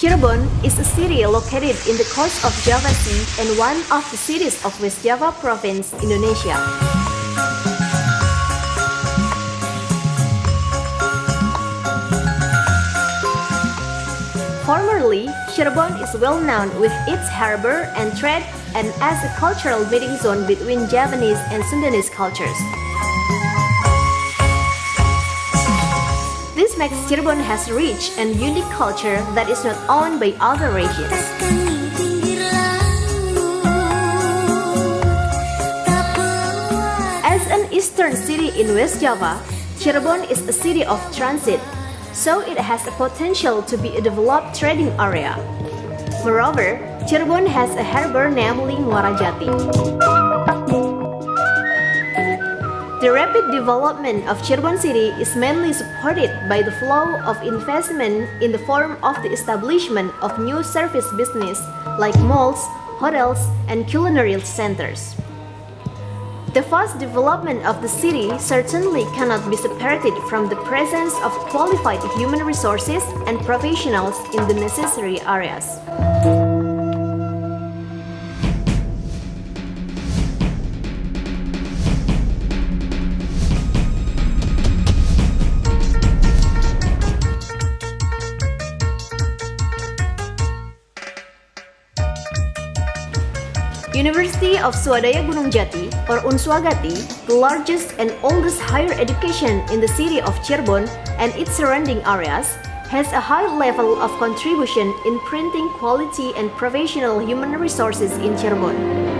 Cirebon is a city located in the coast of Java Sea and one of the cities of West Java Province, Indonesia. Formerly, Cirebon is well known with its harbor and trade and as a cultural meeting zone between Javanese and Sundanese cultures. This makes Cirebon has rich and unique culture that is not owned by other regions. As an eastern city in West Java, Cirebon is a city of transit, so it has a potential to be a developed trading area. Moreover, Cirebon has a harbor namely Unswagati. The rapid development of Cirebon city is mainly supported by the flow of investment in the form of the establishment of new service business like malls, hotels, and culinary centers. The fast development of the city certainly cannot be separated from the presence of qualified human resources and professionals in the necessary areas. University of Swadaya Gunung Jati or Unswagati, the largest and oldest higher education in the city of Cirebon and its surrounding areas, has a high level of contribution in printing quality and professional human resources in Cirebon.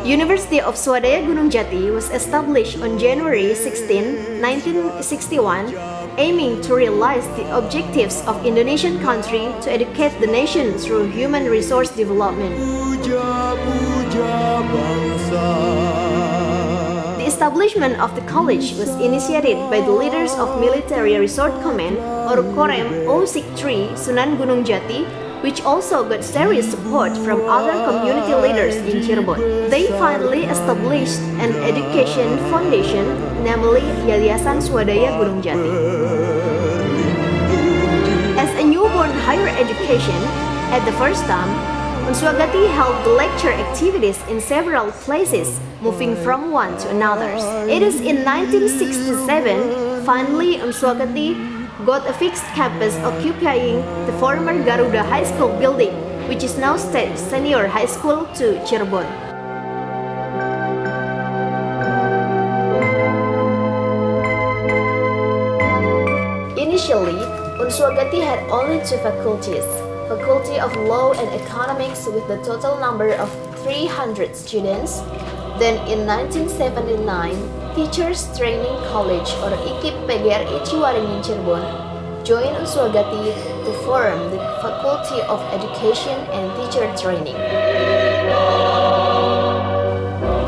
University of Swadaya Gunung Jati was established on January 16, 1961, aiming to realize the objectives of Indonesian country to educate the nation through human resource development. The establishment of the college was initiated by the leaders of Military Resort Command or Korem 063 Sunan Gunung Jati, which also got serious support from other community leaders in Cirebon. They finally established an education foundation, namely Yayasan Swadaya Gunung Jati. As a newborn higher education, at the first time, Unswagati held the lecture activities in several places, moving from one to another. It is in 1967, finally Unswagati got a fixed campus occupying the former Garuda High School building, which is now State Senior High School to Cirebon. Initially, Unswagati had only two faculties, Faculty of Law and Economics with the total number of 300 students. Then in 1979, Teachers Training College or IKIP PGRI Ciwaringin Cirebon joined Unswagati to form the Faculty of Education and Teacher Training.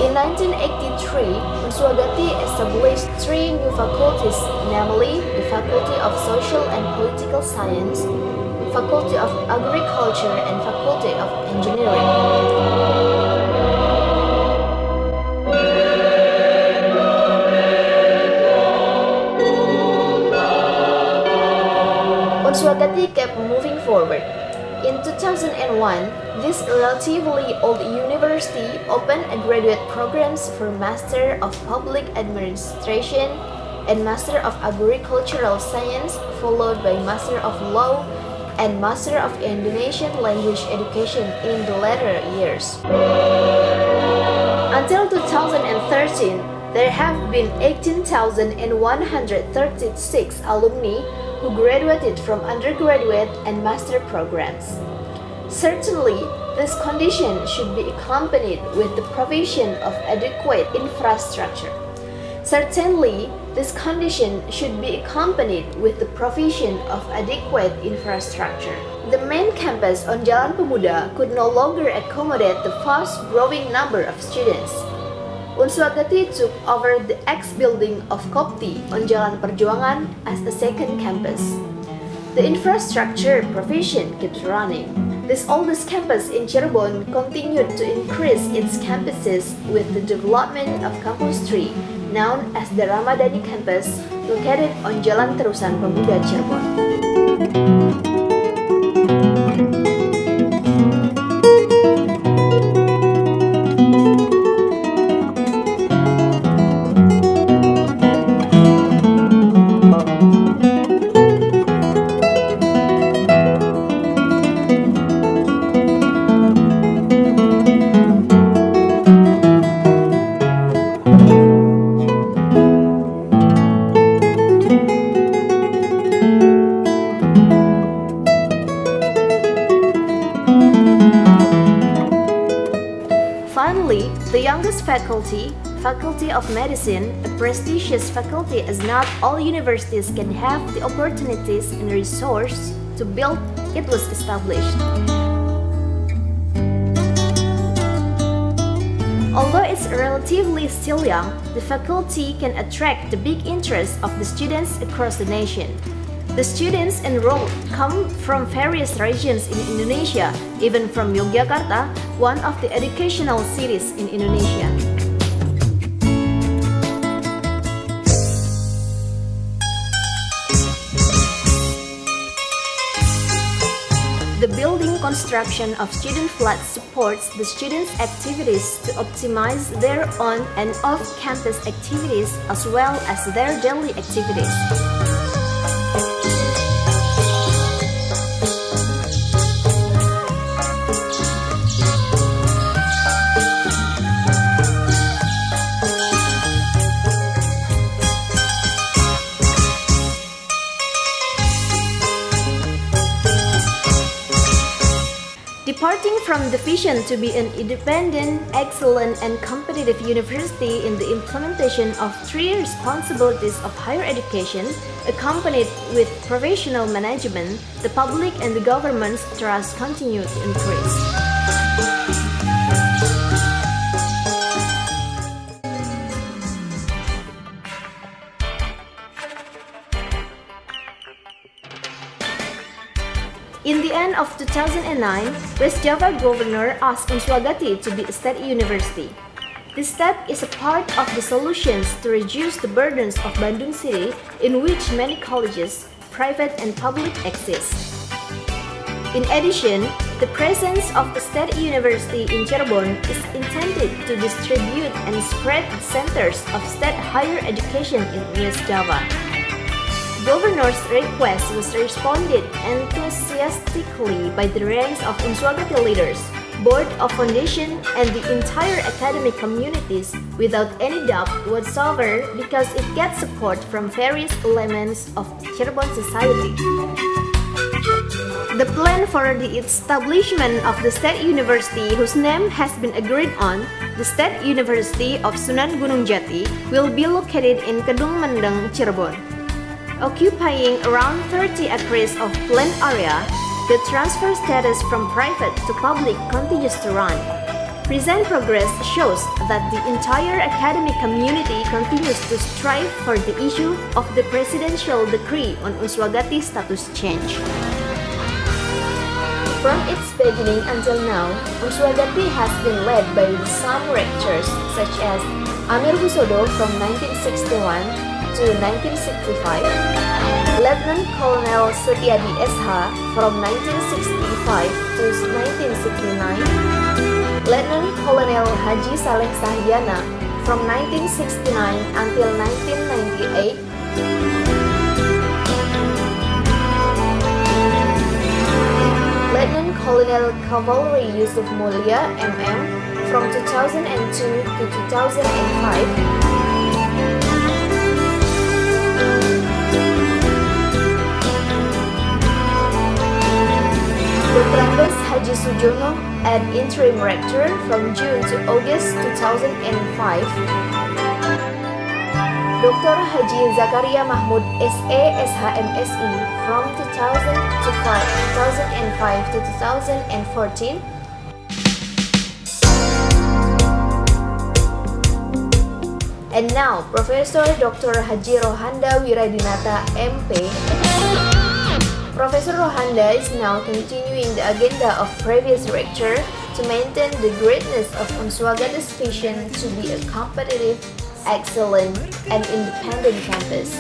In 1983, Unswagati established three new faculties, namely the Faculty of Social and Political Science, Faculty of Agriculture, and Faculty of Engineering. Unswagati kept moving forward. In 2001, this relatively old university opened a graduate programs for Master of Public Administration and Master of Agricultural Science, followed by Master of Law and Master of Indonesian Language Education in the latter years. Until 2013, there have been 18,136 alumni who graduated from undergraduate and master programs. Certainly, this condition should be accompanied with the provision of adequate infrastructure. Certainly, this condition should be accompanied with the provision of adequate infrastructure. The main campus on Jalan Pemuda could no longer accommodate the fast-growing number of students. Unswagati took over the ex-building of Kopti on Jalan Perjuangan as a second campus. The infrastructure provision keeps running. This oldest campus in Cirebon continued to increase its campuses with the development of Campus 3, known as the Ramadhani Campus, located on Jalan Terusan Pemuda Cirebon. Finally, the youngest faculty, Faculty of Medicine, a prestigious faculty as not all universities can have the opportunities and resource to build, it was established. Although it's relatively still young, the faculty can attract the big interest of the students across the nation. The students enrolled come from various regions in Indonesia, even from Yogyakarta, one of the educational cities in Indonesia. The building construction of student flats supports the students' activities to optimize their on and off-campus activities as well as their daily activities. Departing from the vision to be an independent, excellent, and competitive university in the implementation of 3 responsibilities of higher education, accompanied with professional management, the public and the government's trust continue to increase. In the end of 2009, West Java Governor asked Unswagati to be a state university. This step is a part of the solutions to reduce the burdens of Bandung City, in which many colleges, private and public, exist. In addition, the presence of a state university in Cirebon is intended to distribute and spread centers of state higher education in West Java. Governor's request was responded enthusiastically by the ranks of Unswagati leaders, board of foundation, and the entire academic communities without any doubt whatsoever because it gets support from various elements of Cirebon society. The plan for the establishment of the state university, whose name has been agreed on, the State University of Sunan Gunung Jati, will be located in Kedung Mendeng, Cirebon. Occupying around 30 acres of land area, the transfer status from private to public continues to run. Present progress shows that the entire academic community continues to strive for the issue of the presidential decree on Unswagati status change. From its beginning until now, Unswagati has been led by some rectors such as Amir Husodo from 1961 to 1965, Lieutenant Colonel Setiadi SH from 1965 to 1969, Lieutenant Colonel Haji Saleh Sahyana from 1969 until 1998, Lieutenant Colonel Cavalry Yusuf Mulia MM from 2002 to 2005, Dr. Andes Haji Sujono as interim rector from June to August 2005, Dr. Haji Zakaria Mahmud SE SHMSI from 2005 to 2014, and now Professor Dr. Haji Rohanda Wiradinata MP Professor Rohanda is now continuing the agenda of previous rector to maintain the greatness of Unswagati's vision to be a competitive, excellent, and independent campus.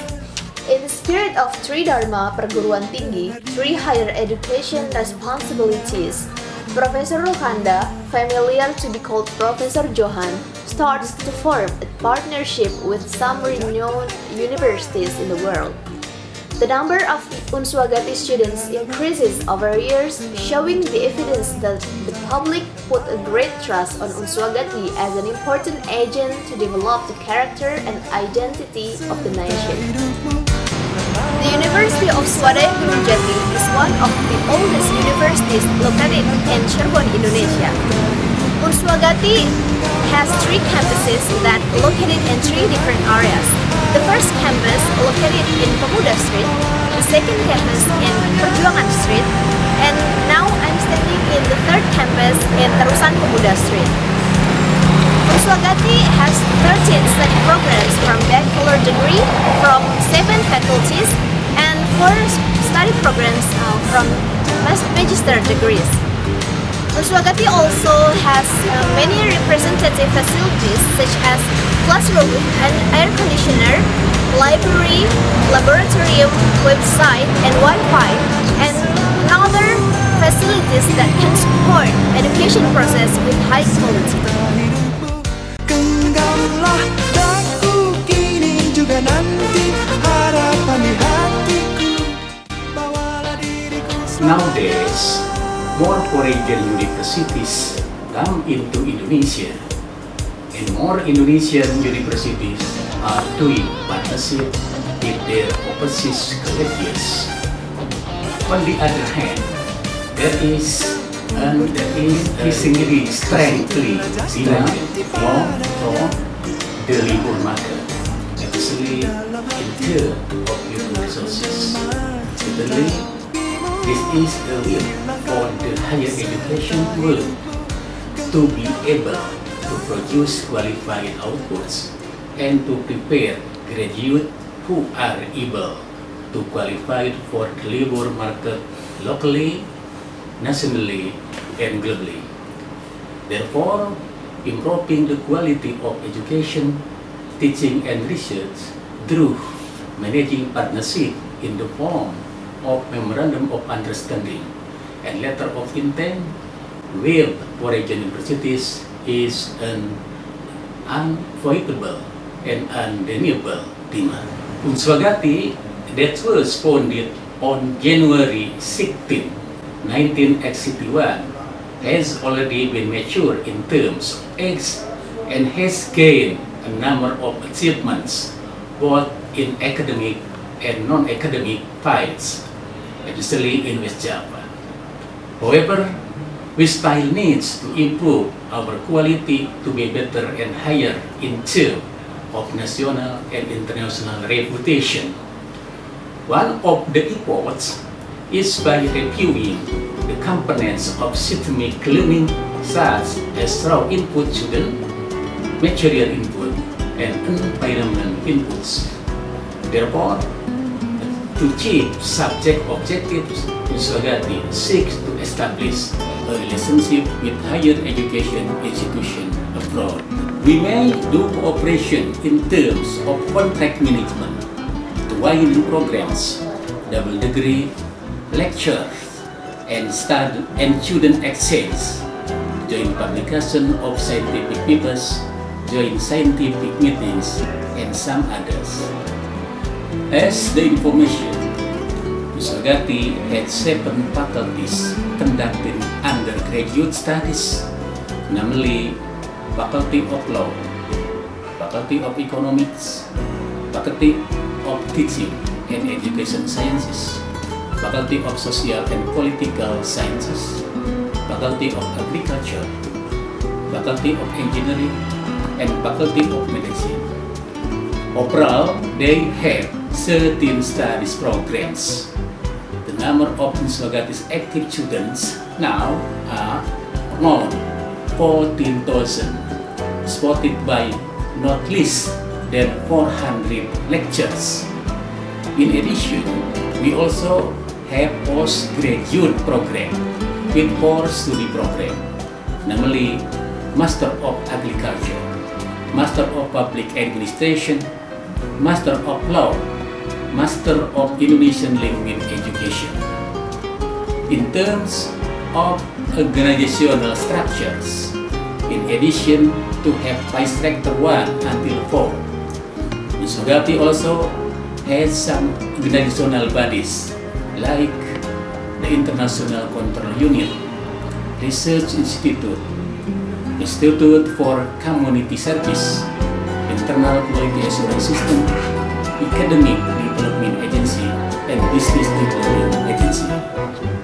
In the spirit of Tridharma Perguruan Tinggi, three higher education responsibilities, Professor Rohanda, familiar to be called Professor Johan, starts to form a partnership with some renowned universities in the world. The number of Unswagati students increases over years, showing the evidence that the public put a great trust on Unswagati as an important agent to develop the character and identity of the nation. The University of Swadaya Gunung Jati is one of the oldest universities located in Cirebon, Indonesia. Unswagati has three campuses that located in three different areas. The first campus located in Pemuda Street, the second campus in Perjuangan Street, and now I'm standing in the third campus in Terusan Pemuda Street. Unswagati has 13 study programs from bachelor degree from 7 faculties and 4 study programs from magister degrees. Unswagati also has many representative facilities such as classroom with an air conditioner, library, laboratorium, website, and Wi-Fi, and other facilities that can support education process with high quality. Genggamlah daku kini juga nanti harapan di hatiku. Bawalah diriku. Nowadays, more foreign universities come into Indonesia, and more Indonesian universities are doing partnership with their overseas colleges. On the other hand, there is increasingly strengthly demand from the labor market, especially in terms of human resources. Certainly, this is a will for the higher education world to be able to produce qualified outputs and to prepare graduates who are able to qualify for the labor market locally, nationally, and globally. Therefore, improving the quality of education, teaching, and research through managing partnership in the form of Memorandum of Understanding and Letter of Intent with foreign universities is an unavoidable and undeniable demand. Unswagati, that was founded on January 16, 1981, has already been mature in terms of age and has gained a number of achievements both in academic and non-academic fields, especially in West Java. However, we still need to improve our quality to be better and higher in terms of national and international reputation. One of the efforts is by reviewing the components of systemic learning such as raw input student, material input, and environment inputs. Therefore, to achieve subject objectives, Unswagati seeks to establish a relationship with higher education institutions abroad. We may do cooperation in terms of contract management, widening programs, double degree, lectures, and student exchange, joint publication of scientific papers, joint scientific meetings, and some others. As the information, Unswagati had 7 faculties conducting undergraduate studies, namely Faculty of Law, Faculty of Economics, Faculty of Teaching and Education Sciences, Faculty of Social and Political Sciences, Faculty of Agriculture, Faculty of Engineering, and Faculty of Medicine. Overall, they have 13 studies programs. The number of Unswagati's active students now are around 14,000, supported by not less than 400 lectures. In addition, we also have postgraduate program with 4 study program, namely Master of Agriculture, Master of Public Administration, Master of Law, Master of Indonesian Language Education. In terms of organizational structures, in addition to have Vice Rector 1 until 4, Unswagati also has some organizational bodies like the International Control Unit, Research Institute, Institute for Community Service, Internal Quality Assurance System, Academic Development Agency, and Business Development Agency.